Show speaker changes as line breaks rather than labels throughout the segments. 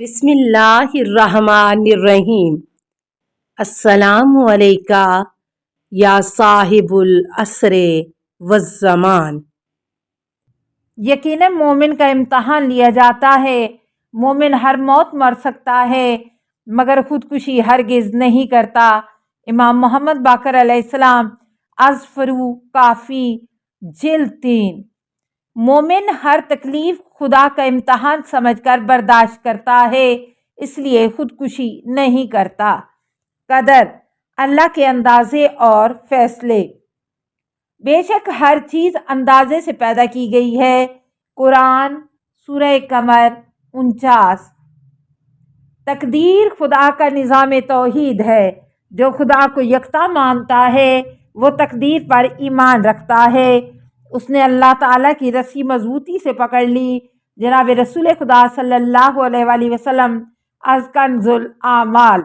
بسم اللہ الرحمن الرحیم۔ السلام علیکہ یا صاحب العصر والزمان۔
یقیناً مومن کا امتحان لیا جاتا ہے۔ مومن ہر موت مر سکتا ہے مگر خودکشی ہرگز نہیں کرتا۔ امام محمد باقر علیہ السلام از فرو کافی جلد 3۔ مومن ہر تکلیف خدا کا امتحان سمجھ کر برداشت کرتا ہے، اس لیے خودکشی نہیں کرتا۔ قدر، اللہ کے اندازے اور فیصلے۔ بے شک ہر چیز اندازے سے پیدا کی گئی ہے۔ قرآن سورہ قمر 49۔ تقدیر خدا کا نظام توحید ہے۔ جو خدا کو یکتا مانتا ہے وہ تقدیر پر ایمان رکھتا ہے۔ اس نے اللہ تعالیٰ کی رسی مضبوطی سے پکڑ لی۔ جناب رسول خدا صلی اللہ علیہ وآلہ وسلم از کنز الاعمال۔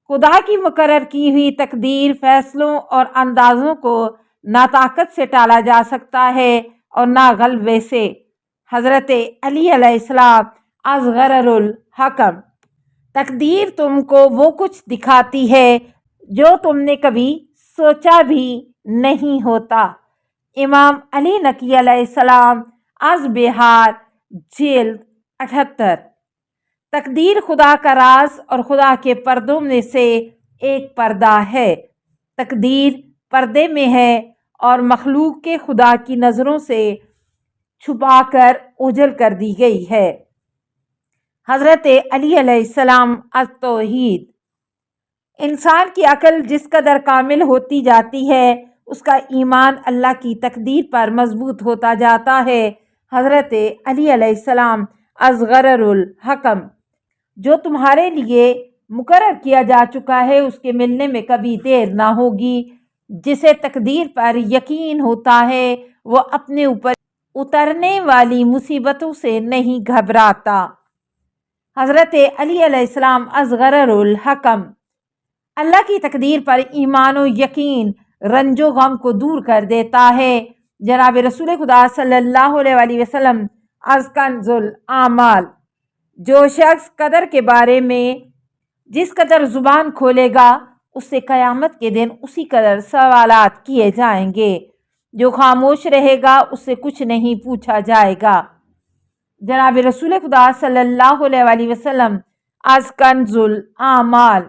خدا کی مقرر کی ہوئی تقدیر، فیصلوں اور اندازوں کو نہ طاقت سے ٹالا جا سکتا ہے اور نہ غلبے سے۔ حضرت علی علیہ السلام از غرر الحکم۔ تقدیر تم کو وہ کچھ دکھاتی ہے جو تم نے کبھی سوچا بھی نہیں ہوتا۔ امام علی نقی علیہ السلام از بہار جلد 78۔ تقدیر خدا کا راز اور خدا کے پردوں میں سے ایک پردہ ہے۔ تقدیر پردے میں ہے اور مخلوق کے خدا کی نظروں سے چھپا کر اوجھل کر دی گئی ہے۔ حضرت علی علیہ السلام از توحید۔ انسان کی عقل جس قدر کامل ہوتی جاتی ہے اس کا ایمان اللہ کی تقدیر پر مضبوط ہوتا جاتا ہے۔ حضرت علی علیہ السلام از غرر الحکم۔ جو تمہارے لیے مقرر کیا جا چکا ہے اس کے ملنے میں کبھی دیر نہ ہوگی۔ جسے تقدیر پر یقین ہوتا ہے وہ اپنے اوپر اترنے والی مصیبتوں سے نہیں گھبراتا۔ حضرت علی علیہ السلام از غرر الحکم۔ اللہ کی تقدیر پر ایمان و یقین رنج و غم کو دور کر دیتا ہے۔ جناب رسول خدا صلی اللہ علیہ وآلہ وسلم از کنز الاعمال۔ جو شخص قدر کے بارے میں جس قدر زبان کھولے گا اس سے قیامت کے دن اسی قدر سوالات کیے جائیں گے۔ جو خاموش رہے گا اس سے کچھ نہیں پوچھا جائے گا۔ جناب رسول خدا صلی اللہ علیہ وآلہ وسلم از کنز الاعمال۔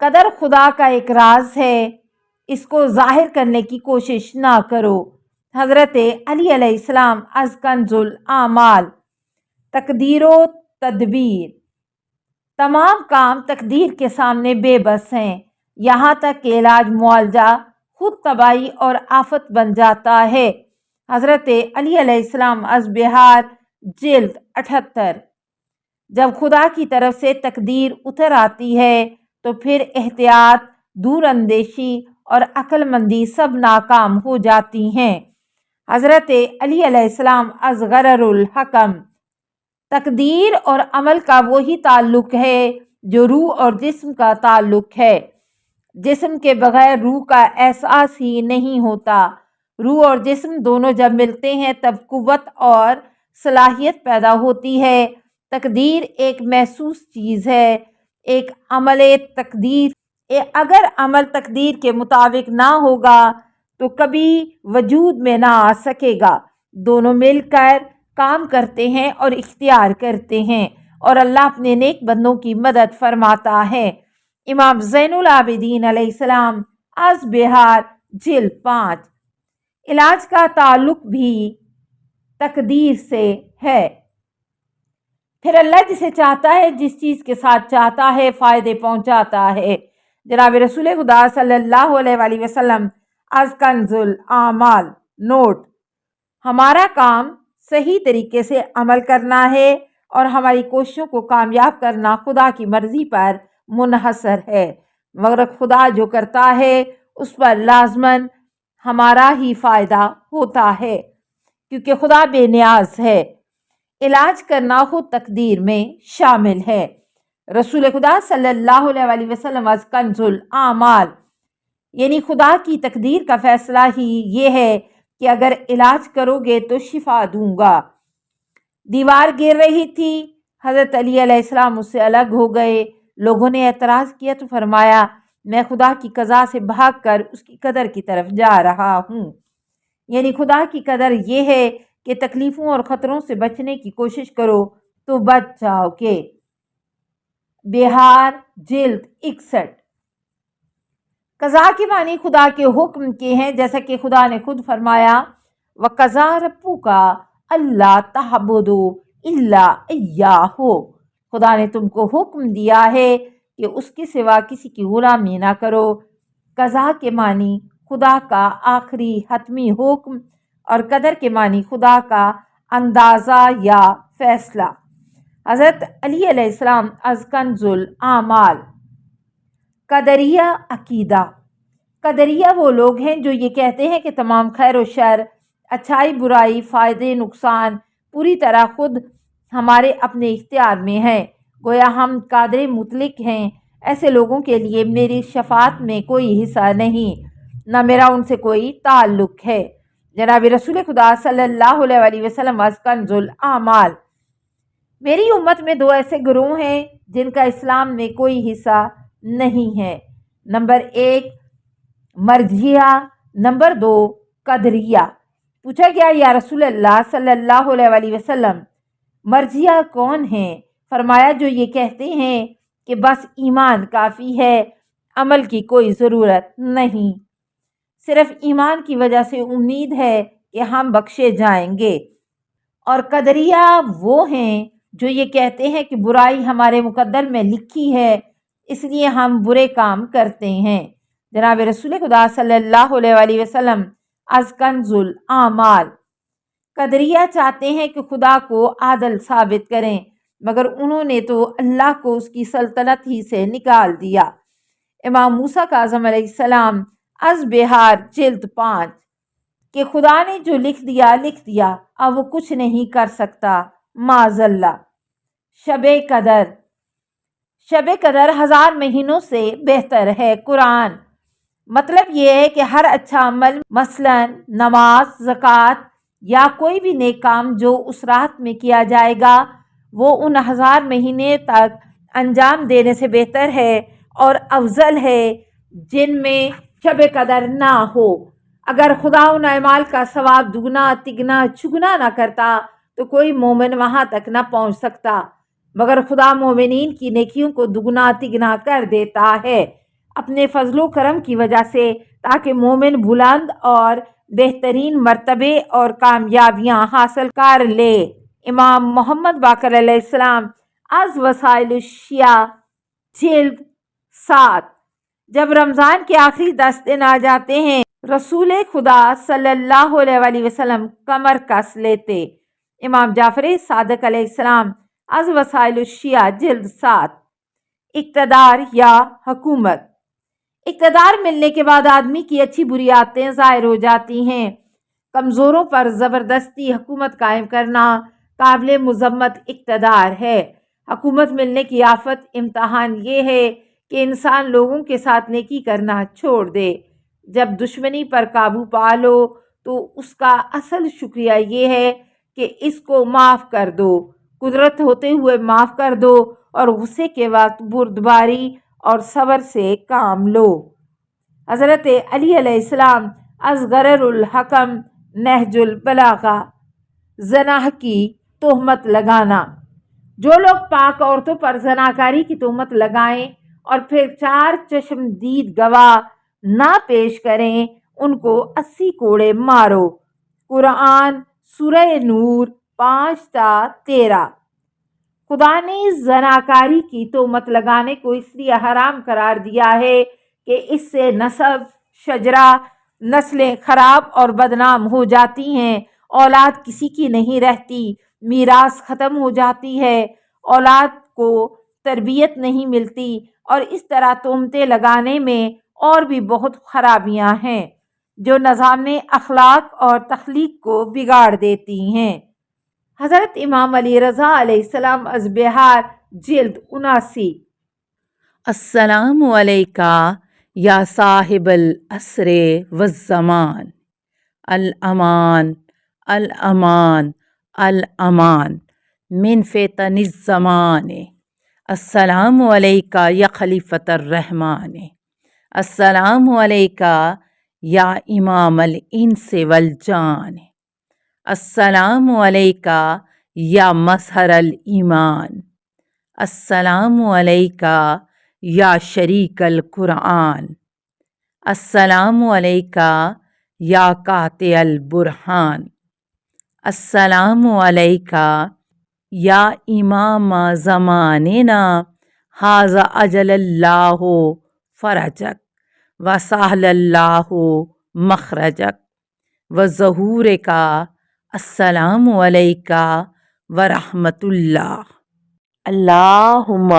قدر خدا کا ایک راز ہے، اس کو ظاہر کرنے کی کوشش نہ کرو۔ حضرت علی علیہ السلام از کنز الاعمال۔ تقدیر و تدبیر۔ تمام کام تقدیر کے سامنے بے بس ہیں، یہاں تک کہ علاج معالجہ خود تباہی اور آفت بن جاتا ہے۔ حضرت علی علیہ السلام از بہار جلد 78۔ جب خدا کی طرف سے تقدیر اتر آتی ہے تو پھر احتیاط، دور اندیشی اور عقل مندی سب ناکام ہو جاتی ہیں۔ حضرت علی علیہ السلام از غرر الحکم۔ تقدیر اور عمل کا وہی تعلق ہے جو روح اور جسم کا تعلق ہے۔ جسم کے بغیر روح کا احساس ہی نہیں ہوتا۔ روح اور جسم دونوں جب ملتے ہیں تب قوت اور صلاحیت پیدا ہوتی ہے۔ تقدیر ایک محسوس چیز ہے۔ ایک عمل تقدیر اگر عمل تقدیر کے مطابق نہ ہوگا تو کبھی وجود میں نہ آ سکے گا۔ دونوں مل کر کام کرتے ہیں اور اختیار کرتے ہیں اور اللہ اپنے نیک بندوں کی مدد فرماتا ہے۔ امام زین العابدین علیہ السلام از بہار جلد 5۔ علاج کا تعلق بھی تقدیر سے ہے۔ پھر اللہ جسے چاہتا ہے جس چیز کے ساتھ چاہتا ہے فائدے پہنچاتا ہے۔ جناب رسول خدا صلی اللہ علیہ وآلہ وسلم از کنز الاعمال۔ نوٹ: ہمارا کام صحیح طریقے سے عمل کرنا ہے اور ہماری کوششوں کو کامیاب کرنا خدا کی مرضی پر منحصر ہے، مگر خدا جو کرتا ہے اس پر لازماً ہمارا ہی فائدہ ہوتا ہے کیونکہ خدا بے نیاز ہے۔ علاج کرنا خود تقدیر میں شامل ہے۔ رسول خدا صلی اللہ علیہ وآلہ وسلم از کنز الاعمال، یعنی خدا کی تقدیر کا فیصلہ ہی یہ ہے کہ اگر علاج کرو گے تو شفا دوں گا۔ دیوار گر رہی تھی، حضرت علی علیہ السلام اس سے الگ ہو گئے۔ لوگوں نے اعتراض کیا تو فرمایا میں خدا کی قضا سے بھاگ کر اس کی قدر کی طرف جا رہا ہوں۔ یعنی خدا کی قدر یہ ہے کہ تکلیفوں اور خطروں سے بچنے کی کوشش کرو تو بچ جاؤ گے۔ بہار جلد 61۔ قضا کے معنی خدا کے حکم کے ہیں، جیسا کہ خدا نے خود فرمایا وَقَضَىٰ رَبُّكَ أَلَّا تَعْبُدُوا إِلَّا إِيَّاهُ۔ خدا نے تم کو حکم دیا ہے کہ اس کے سوا کسی کی غلامی نہ کرو۔ قضا کے معنی خدا کا آخری حتمی حکم اور قدر کے معنی خدا کا اندازہ یا فیصلہ۔ حضرت علی علیہ السلام از کنز الاعمال۔ قدریہ عقیدہ۔ قدریہ وہ لوگ ہیں جو یہ کہتے ہیں کہ تمام خیر و شر، اچھائی برائی، فائدے نقصان پوری طرح خود ہمارے اپنے اختیار میں ہے، گویا ہم قادر مطلق ہیں۔ ایسے لوگوں کے لیے میری شفاعت میں کوئی حصہ نہیں، نہ میرا ان سے کوئی تعلق ہے۔ جناب رسول خدا صلی اللہ علیہ وسلم از کنز الاعمال۔ میری امت میں دو ایسے گروہ ہیں جن کا اسلام میں کوئی حصہ نہیں ہے۔ نمبر 1 مرجیہ، نمبر 2 قدریہ۔ پوچھا گیا یا رسول اللہ صلی اللہ علیہ وسلم مرجیہ کون ہیں؟ فرمایا جو یہ کہتے ہیں کہ بس ایمان کافی ہے، عمل کی کوئی ضرورت نہیں، صرف ایمان کی وجہ سے امید ہے کہ ہم بخشے جائیں گے۔ اور قدریہ وہ ہیں جو یہ کہتے ہیں کہ برائی ہمارے مقدر میں لکھی ہے، اس لیے ہم برے کام کرتے ہیں۔ جناب رسول خدا صلی اللہ علیہ وسلم از کنز الاعمال۔ قدریہ چاہتے ہیں کہ خدا کو عادل ثابت کریں، مگر انہوں نے تو اللہ کو اس کی سلطنت ہی سے نکال دیا۔ امام موسیٰ کاظم علیہ السلام از بہار جلد 5۔ کہ خدا نے جو لکھ دیا اب وہ کچھ نہیں کر سکتا، معاذ اللہ۔ شب قدر۔ شب قدر 1000 مہینوں سے بہتر ہے۔ قرآن۔ مطلب یہ ہے کہ ہر اچھا عمل، مثلا نماز، زکوٰۃ یا کوئی بھی نیک کام جو اس رات میں کیا جائے گا وہ ان 1000 مہینے تک انجام دینے سے بہتر ہے اور افضل ہے جن میں شب قدر نہ ہو۔ اگر خدا ان اعمال کا ثواب دگنا تگنا چگنا نہ کرتا تو کوئی مومن وہاں تک نہ پہنچ سکتا، مگر خدا مومنین کی نیکیوں کو دگنا تگنا کر دیتا ہے اپنے فضل و کرم کی وجہ سے، تاکہ مومن بلند اور بہترین مرتبے اور کامیابیاں حاصل کر لے۔ امام محمد باقر علیہ السلام از وسائل الشیعہ جلد 7۔ جب رمضان کے آخری 10 دن آ جاتے ہیں رسول خدا صلی اللہ علیہ وسلم کمر کس لیتے۔ امام جعفر صادق علیہ السلام از وسائل الشیعہ جلد 7۔ اقتدار یا حکومت۔ اقتدار ملنے کے بعد آدمی کی اچھی بری عادتیں ظاہر ہو جاتی ہیں۔ کمزوروں پر زبردستی حکومت قائم کرنا قابل مذمت اقتدار ہے۔ حکومت ملنے کی آفت امتحان یہ ہے کہ انسان لوگوں کے ساتھ نیکی کرنا چھوڑ دے۔ جب دشمنی پر قابو پا لو تو اس کا اصل شکریہ یہ ہے کہ اس کو معاف کر دو، قدرت ہوتے ہوئے معاف کر دو اور غصے کے وقت بردباری اور صبر سے کام لو۔ حضرت علی علیہ السلام از غرر الحکم نہج البلاغہ۔ زنا کی تہمت لگانا۔ جو لوگ پاک عورتوں پر زناکاری کی تہمت لگائیں اور پھر 4 چشمدید گواہ نہ پیش کریں ان کو 80 کوڑے مارو۔ قرآن سورہ نور 5 تا 13۔ خدا نے زناکاری کی تہمت لگانے کو اس لیے حرام قرار دیا ہے کہ اس سے نسب شجرہ، نسلیں خراب اور بدنام ہو جاتی ہیں، اولاد کسی کی نہیں رہتی، میراث ختم ہو جاتی ہے، اولاد کو تربیت نہیں ملتی، اور اس طرح تہمتیں لگانے میں اور بھی بہت خرابیاں ہیں جو نظام اخلاق اور تخلیق کو بگاڑ دیتی ہیں۔ حضرت امام علی رضا علیہ السلام از بہار جلد 79۔
السلام علیکہ یا صاحب العصر والزمان، الامان الامان الامان من فتن الزمان السلام علیکہ یا خلیفۃ الرحمن السلام علیکہ یا امام الانس والجان السلام علیکہ یا مظہر الایمان السلام علیکہ یا شریک القرآن السلام علیکہ یا قاطع البرہان السلام علیکہ یا امام زماننا ھذا اجل اللہ فرجک وسہل اللہ مخرجک وظہورک السلام علیکہ ورحمۃ اللہ۔
اللہم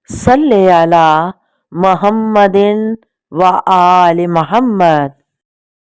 صلی علی محمد و آل محمد۔